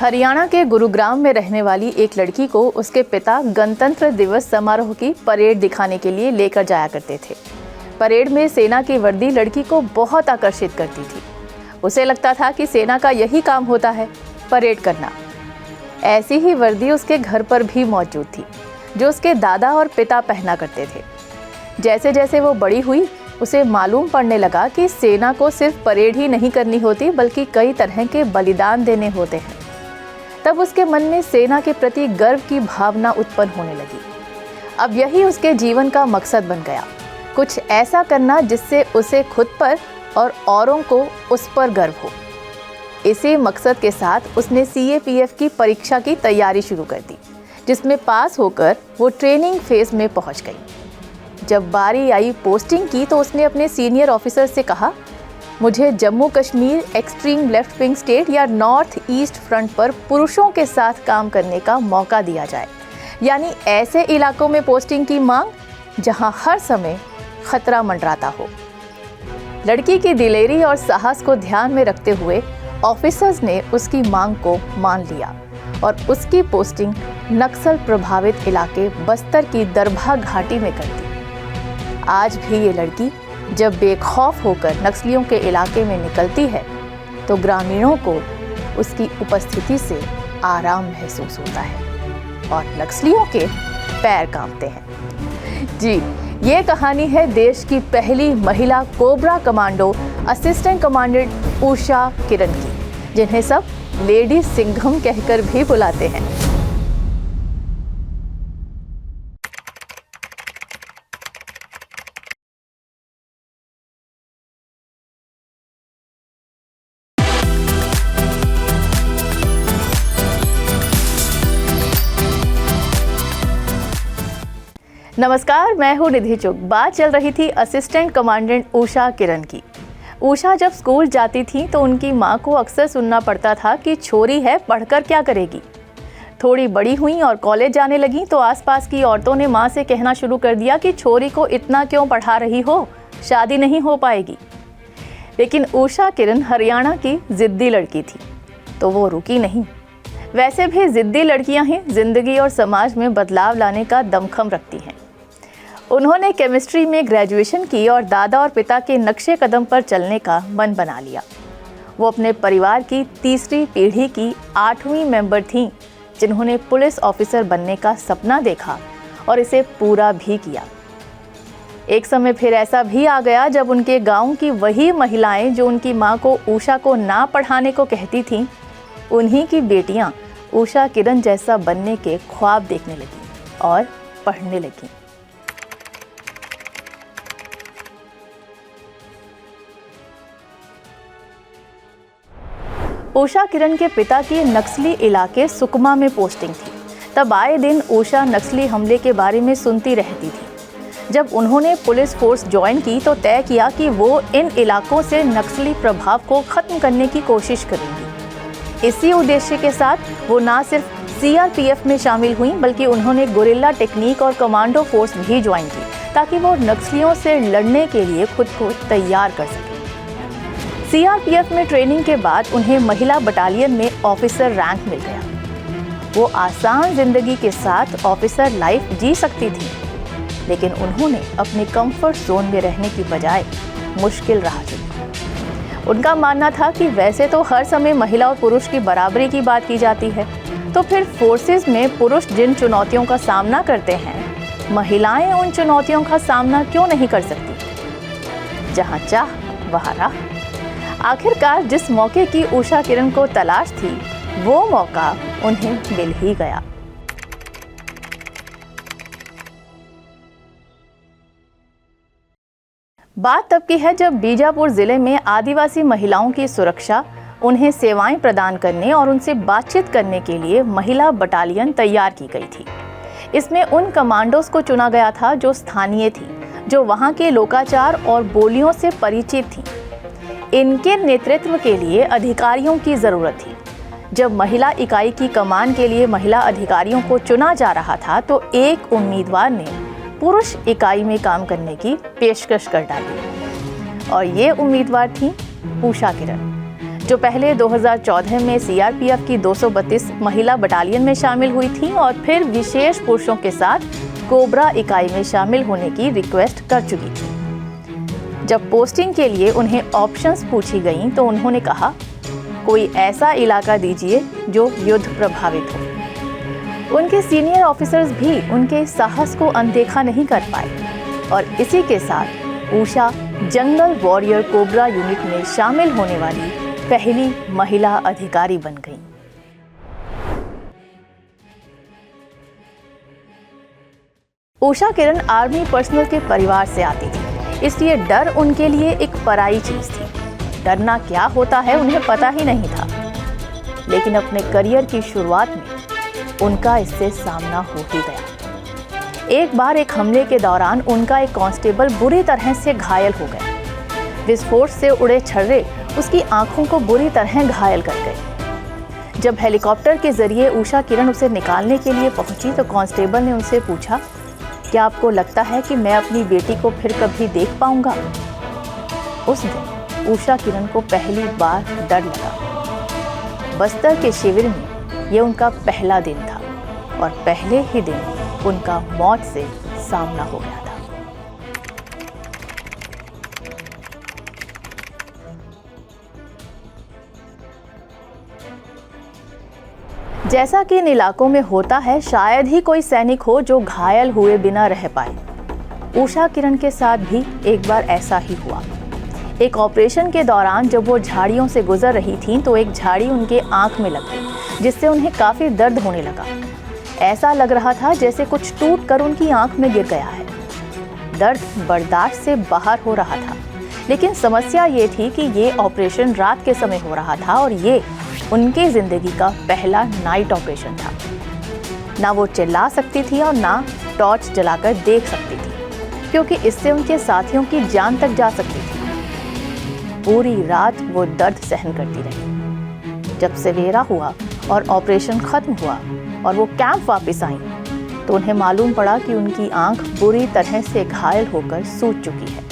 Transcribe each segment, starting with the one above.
हरियाणा के गुरुग्राम में रहने वाली एक लड़की को उसके पिता गणतंत्र दिवस समारोह की परेड दिखाने के लिए लेकर जाया करते थे। परेड में सेना की वर्दी लड़की को बहुत आकर्षित करती थी। उसे लगता था कि सेना का यही काम होता है, परेड करना। ऐसी ही वर्दी उसके घर पर भी मौजूद थी, जो उसके दादा और पिता पहना करते थे। जैसे जैसे वो बड़ी हुई, उसे मालूम पड़ने लगा कि सेना को सिर्फ परेड ही नहीं करनी होती, बल्कि कई तरह के बलिदान देने होते हैं। तब उसके मन में सेना के प्रति गर्व की भावना उत्पन्न होने लगी। अब यही उसके जीवन का मकसद बन गया, कुछ ऐसा करना जिससे उसे खुद पर और औरों को उस पर गर्व हो। इसी मकसद के साथ उसने CAPF की परीक्षा की तैयारी शुरू कर दी, जिसमें पास होकर वो ट्रेनिंग फेज में पहुंच गई। जब बारी आई पोस्टिंग की तो उसने अपने सीनियर ऑफिसर से कहा, मुझे Jammu Kashmir extreme left wing state या नॉर्थ ईस्ट फ्रंट पर पुरुषों के साथ काम करने का मौका दिया जाए, यानी ऐसे इलाकों में पोस्टिंग की मांग जहां हर समय खतरा मंडराता हो। लड़की की दिलेरी और साहस को ध्यान में रखते हुए ऑफिसर्स ने उसकी मांग को मान लिया और उसकी पोस्टिंग नक्सल प्रभावित इलाके बस्तर की दरभा घाटी में कर दी। आज भी ये लड़की जब बेखौफ होकर नक्सलियों के इलाके में निकलती है तो ग्रामीणों को उसकी उपस्थिति से आराम महसूस होता है और नक्सलियों के पैर कांपते हैं। जी, ये कहानी है देश की पहली महिला cobra commando assistant commandant Usha Kiran की, जिन्हें सब लेडी सिंघम कहकर भी बुलाते हैं। नमस्कार, मैं हूँ निधि चुग। बात चल रही थी असिस्टेंट कमांडेंट उषा किरण की। उषा जब स्कूल जाती थी तो उनकी माँ को अक्सर सुनना पड़ता था कि छोरी है, पढ़कर क्या करेगी। थोड़ी बड़ी हुई और कॉलेज जाने लगी तो आसपास की औरतों ने माँ से कहना शुरू कर दिया कि छोरी को इतना क्यों पढ़ा रही हो, शादी नहीं हो पाएगी। लेकिन उषा किरण हरियाणा की जिद्दी लड़की थी, तो वो रुकी नहीं। वैसे भी जिद्दी लड़कियां ही जिंदगी और समाज में बदलाव लाने का दमखम रखती हैं। उन्होंने केमिस्ट्री में ग्रेजुएशन की और दादा और पिता के नक्शे कदम पर चलने का मन बना लिया। वो अपने परिवार की तीसरी पीढ़ी की 8वीं मेंबर थीं, जिन्होंने पुलिस ऑफिसर बनने का सपना देखा और इसे पूरा भी किया। एक समय फिर ऐसा भी आ गया जब उनके गांव की वही महिलाएं जो उनकी मां को उषा को ना पढ़ाने को कहती थीं, उन्हीं की बेटियां उषा किरण जैसा बनने के ख्वाब देखने लगी और पढ़ने लगी। उषा किरण के पिता की नक्सली इलाके सुकमा में पोस्टिंग थी। तब आए दिन उषा नक्सली हमले के बारे में सुनती रहती थी। जब उन्होंने पुलिस फोर्स ज्वाइन की तो तय किया कि वो इन इलाकों से नक्सली प्रभाव को खत्म करने की कोशिश करेंगी। इसी उद्देश्य के साथ वो न सिर्फ CRPF में शामिल हुई, बल्कि उन्होंने गुरिल्ला टेक्निक और कमांडो फोर्स भी ज्वाइन की, ताकि वो नक्सलियों से लड़ने के लिए खुद को तैयार कर सके। CRPF में ट्रेनिंग के बाद उन्हें महिला बटालियन में ऑफिसर रैंक मिल गया। वो आसान जिंदगी के साथ ऑफिसर लाइफ जी सकती थी, लेकिन उन्होंने अपने कंफर्ट जोन में रहने की बजाय मुश्किल राह चुनी। उनका मानना था कि वैसे तो हर समय महिला और पुरुष की बराबरी की बात की जाती है, तो फिर फोर्सेस में पुरुष जिन चुनौतियों का सामना करते हैं, महिलाएं उन चुनौतियों का सामना क्यों नहीं कर सकती। जहां चाह वहां राह। आखिरकार जिस मौके की उषा किरण को तलाश थी, वो मौका उन्हें मिल ही गया। बात तब की है जब बीजापुर जिले में आदिवासी महिलाओं की सुरक्षा, उन्हें सेवाएं प्रदान करने और उनसे बातचीत करने के लिए महिला बटालियन तैयार की गई थी। इसमें उन कमांडोज को चुना गया था जो स्थानीय थी, जो वहां के लोकाचार और बोलियों से परिचित थी। इनके नेतृत्व के लिए अधिकारियों की जरूरत थी। जब महिला इकाई की कमान के लिए महिला अधिकारियों को चुना जा रहा था तो एक उम्मीदवार ने पुरुष इकाई में काम करने की पेशकश कर डाली और ये उम्मीदवार थी उषा किरण, जो पहले 2014 में सीआरपीएफ की 232 महिला बटालियन में शामिल हुई थी और फिर विशेष पुरुषों के साथ कोबरा इकाई में शामिल होने की रिक्वेस्ट कर चुकी थी। जब पोस्टिंग के लिए उन्हें ऑप्शंस पूछी गईं तो उन्होंने कहा, कोई ऐसा इलाका दीजिए जो युद्ध प्रभावित हो। उनके सीनियर ऑफिसर्स भी उनके साहस को अनदेखा नहीं कर पाए और इसी के साथ उषा जंगल वॉरियर कोबरा यूनिट में शामिल होने वाली पहली महिला अधिकारी बन गई। उषा किरण आर्मी पर्सनल के परिवार से आती थी, इसलिए डर उनके लिए एक पराई चीज थी। डरना क्या होता है उन्हें पता ही नहीं था, लेकिन अपने करियर की शुरुआत में उनका इससे सामना हो ही गया। एक बार एक हमले के दौरान उनका एक कांस्टेबल बुरी तरह से घायल हो गया। विस्फोट से उड़े छर्रे उसकी आंखों को बुरी तरह घायल कर गए। जब हेलीकॉप्टर के जरिए उषा किरण उसे निकालने के लिए पहुंची तो कांस्टेबल ने उनसे पूछा, क्या आपको लगता है कि मैं अपनी बेटी को फिर कभी देख पाऊंगा? उस दिन उषा किरण को पहली बार डर लगा। बस्तर के शिविर में ये उनका पहला दिन था और पहले ही दिन उनका मौत से सामना हो गया था। जैसा कि इन इलाकों में होता है, शायद ही कोई सैनिक हो जो घायल हुए बिना रह पाए। उषा किरण के साथ भी एक बार ऐसा ही हुआ। एक ऑपरेशन के दौरान जब वो झाड़ियों से गुजर रही थीं तो एक झाड़ी उनके आंख में लग गई, जिससे उन्हें काफी दर्द होने लगा। ऐसा लग रहा था जैसे कुछ टूट कर उनकी आंख में गिर गया है। दर्द बर्दाश्त से बाहर हो रहा था, लेकिन समस्या ये थी कि ये ऑपरेशन रात के समय हो रहा था और ये उनकी जिंदगी का पहला नाइट ऑपरेशन था। ना वो चिल्ला सकती थी और ना टॉर्च जलाकर देख सकती थी, क्योंकि इससे उनके साथियों की जान तक जा सकती थी। पूरी रात वो दर्द सहन करती रही। जब सवेरा हुआ और ऑपरेशन खत्म हुआ और वो कैंप वापस आई तो उन्हें मालूम पड़ा कि उनकी आंख बुरी तरह से घायल होकर सूज चुकी है।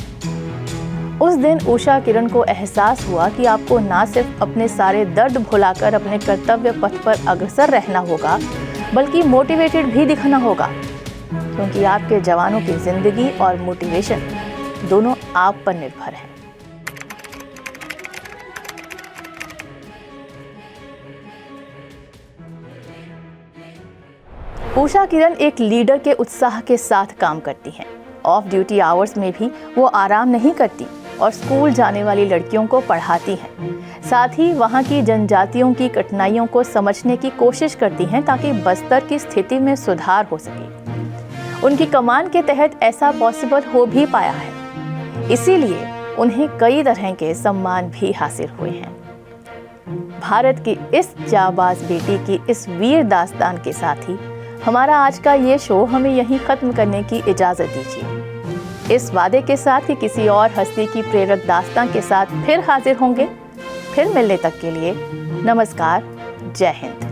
उस दिन उषा किरण को एहसास हुआ कि आपको ना सिर्फ अपने सारे दर्द भुलाकर अपने कर्तव्य पथ पर अग्रसर रहना होगा, बल्कि मोटिवेटेड भी दिखना होगा, क्योंकि आपके जवानों की जिंदगी और मोटिवेशन दोनों आप पर निर्भर है। उषा किरण एक लीडर के उत्साह के साथ काम करती हैं। ऑफ ड्यूटी आवर्स में भी वो आराम नहीं करती और स्कूल जाने वाली लड़कियों को पढ़ाती हैं। साथ ही वहाँ की जनजातियों की कठिनाइयों को समझने की कोशिश करती हैं ताकि बस्तर की स्थिति में सुधार हो सके। उनकी कमान के तहत ऐसा पॉसिबल हो भी पाया है, इसीलिए उन्हें कई तरह के सम्मान भी हासिल हुए हैं। भारत की इस जाबाज बेटी की इस वीर दास्तान के साथ ही हमारा आज का ये शो हमें यहीं खत्म करने की इजाजत दीजिए। इस वादे के साथ ही किसी और हस्ती की प्रेरक दास्तान के साथ फिर हाजिर होंगे। फिर मिलने तक के लिए नमस्कार, जय हिंद।